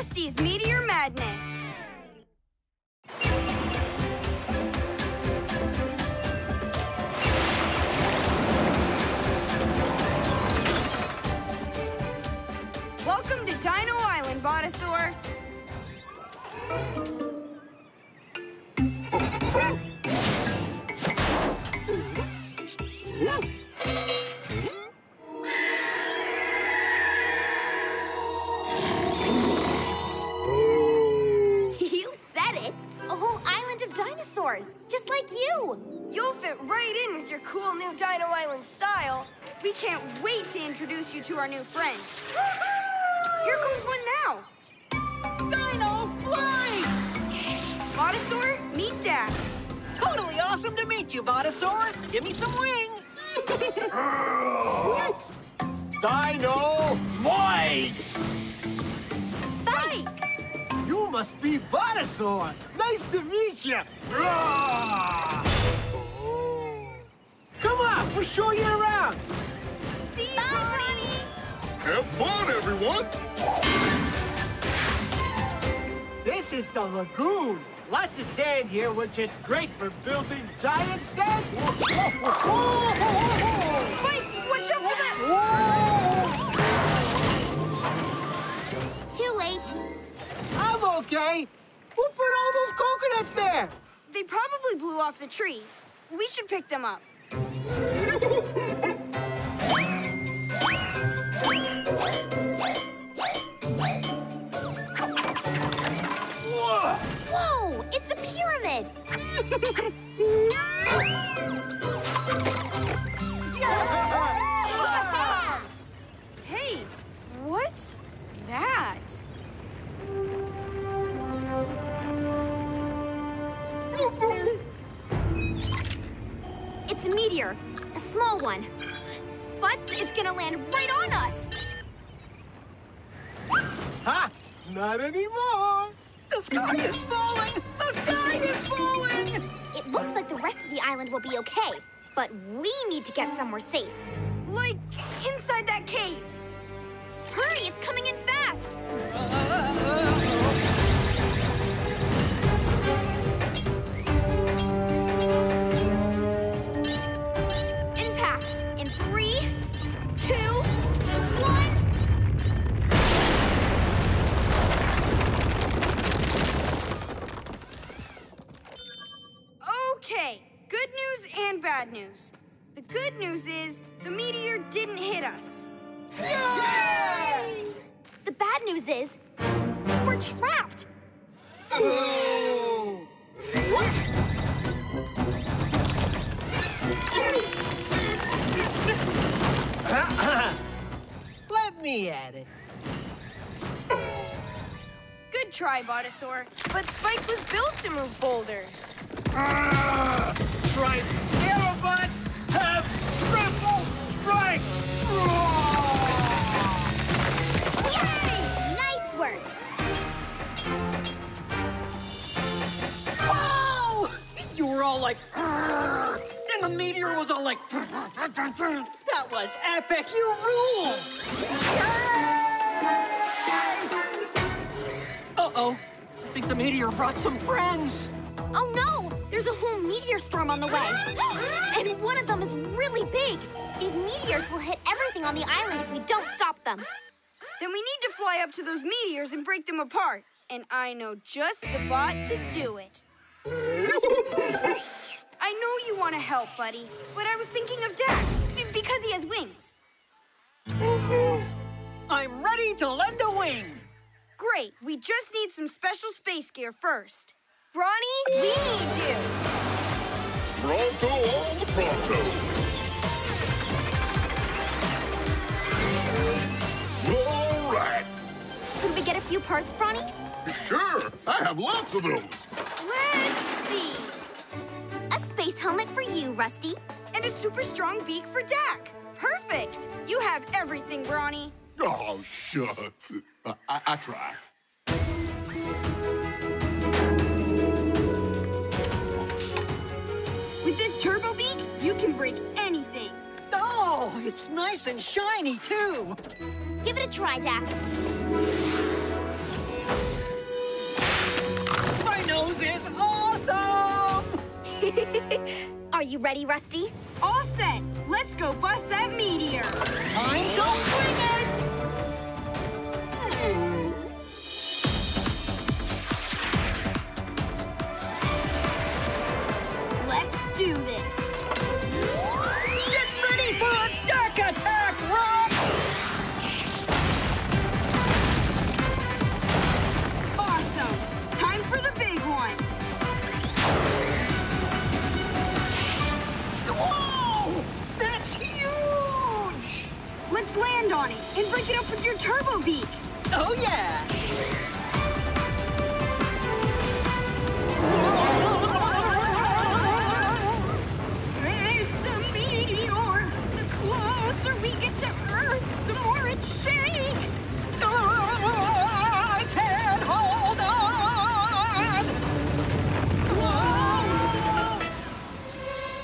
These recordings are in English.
Rusty's Meteor Madness. Welcome to Dino Island, Botasaur. Just like you. You'll fit right in with your cool new Dino Island style. We can't wait to introduce you to our new friends. Here comes one now. Dino Flight! Botasaur, meet Dak. Totally awesome to meet you, Botasaur. Give me some wing. Dino Flight! Spike! You must be Botasaur. Nice to meet you. Come on, we'll show you around. See you, Bonnie. Have fun, everyone. This is the lagoon. Lots of sand here, which is great for building giant sand. Spike, watch out for that. Too late. I'm okay. Who put all those coconuts there? They probably blew off the trees. We should pick them up. Whoa, it's a pyramid. Hey, what's that? It's a meteor, a small one. But it's gonna land right on us. Ha! Not anymore. The sky is falling! The sky is falling! It looks like the rest of the island will be okay, but we need to get somewhere safe. Like inside that cave. Hurry, it's coming in fast. Impact in 3, 2, 1. Okay, good news and bad news. The good news is the meteor didn't hit us. Yay! The bad news is we're trapped. Oh! Let me at it. Good try, Botasaur. But Spike was built to move boulders. Triceratops have triple strike! Yay! Nice work. Whoa! You were all like, "Arr!" And the meteor was all like, that was epic. You rule! Uh-oh. I think the meteor brought some friends. Oh no! There's a whole meteor storm on the way. And one of them is really big. These meteors will hit everything on the island if we don't stop them. Then we need to fly up to those meteors and break them apart. And I know just the bot to do it. I know you want to help, buddy, but I was thinking of Dak, because he has wings. I'm ready to lend a wing. Great, we just need some special space gear first. Bronny, we need you. Pronto, all the pronto. All right. Could we get a few parts, Bronny? Sure, I have lots of those. Let's see. A space helmet for you, Rusty. And a super strong beak for Dak. Perfect. You have everything, Bronny. Oh, shucks. I try. With this turbo beak, you can break anything. Oh, it's nice and shiny, too. Give it a try, Dak. Are you ready, Rusty? All set. Let's go bust that meteor. Time to bring it! Let's do this. Get ready for a dark attack, Rock! Awesome. Time for the big one. Whoa! That's huge! Let's land on it and break it up with your turbo beak. Oh, yeah! It's the meteor. The closer we get to Earth, the more it shakes. I can't hold on! Whoa!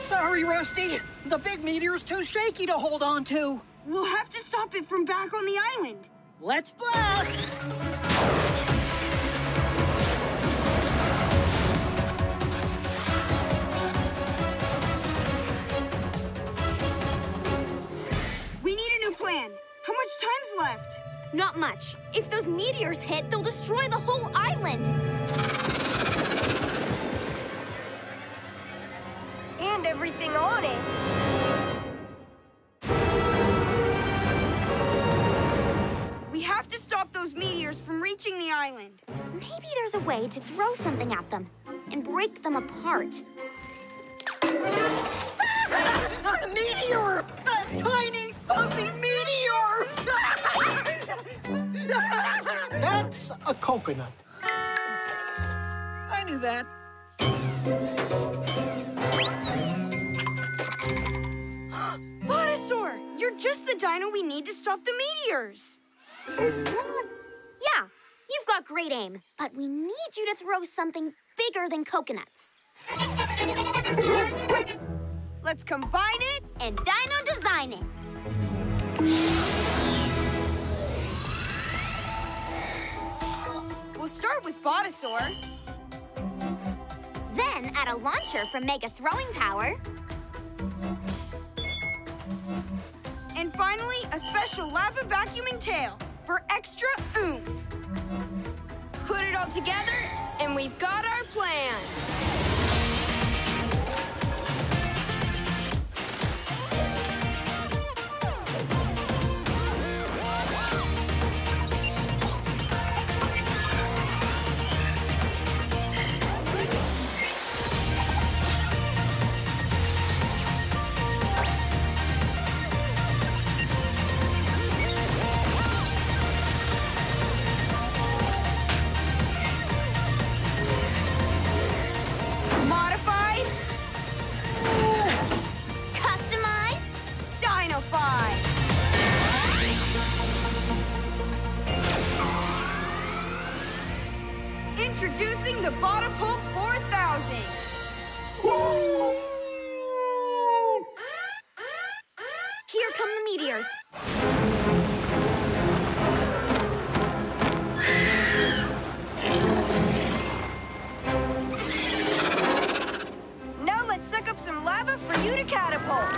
Sorry, Rusty. The big meteor's too shaky to hold on to. We'll have to stop it from back on the island. Let's blast! We need a new plan. How much time's left? Not much. If those meteors hit, they'll destroy the whole island. And everything on it. We have to stop those meteors from reaching the island. Maybe there's a way to throw something at them and break them apart. A meteor! A tiny, fuzzy meteor! That's a coconut. I knew that. Botasaur, you're just the dino we need to stop the meteors. Yeah, you've got great aim, but we need you to throw something bigger than coconuts. Let's combine it. And Dino design it. We'll start with Botasaur. Then add a launcher from Mega Throwing Power. And finally, a special lava vacuuming tail for extra oomph. Put it all together, and we've got our plan. Modified, Customized. Dino-fied. Introducing the Botapult 4000. Here come the meteors. Now let's suck up some lava for you to catapult.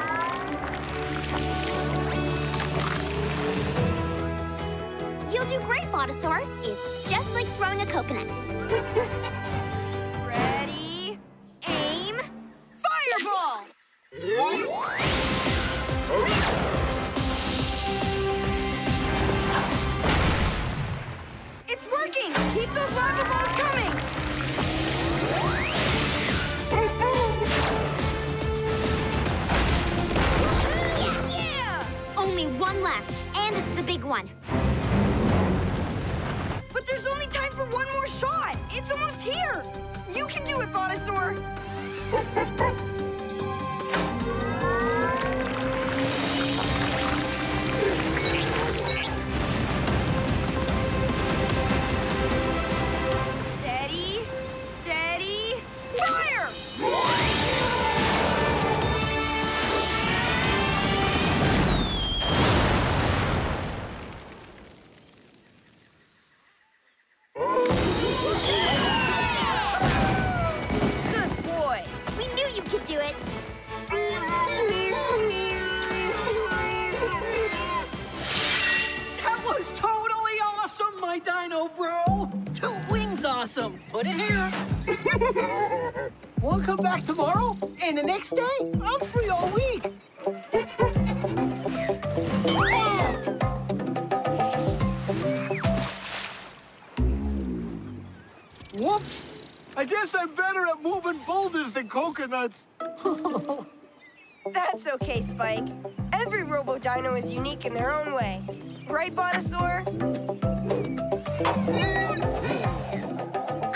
You'll do great, Botasaur. It's just like throwing a coconut. Ready? Aim. Fireball! It's working! Keep those lava balls coming! Yeah! Only one left, and it's the big one. But there's only time for one more shot! It's almost here! You can do it, Botasaur! Steady, steady, fire! Good boy. We knew you could my dino, bro. 2 wings awesome. Put it here. Wanna come back tomorrow? And the next day? I'm free all week. Whoops! I guess I'm better at moving boulders than coconuts. That's okay, Spike. Every Robo-Dino is unique in their own way. Right, Botosaur?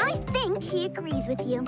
I think he agrees with you.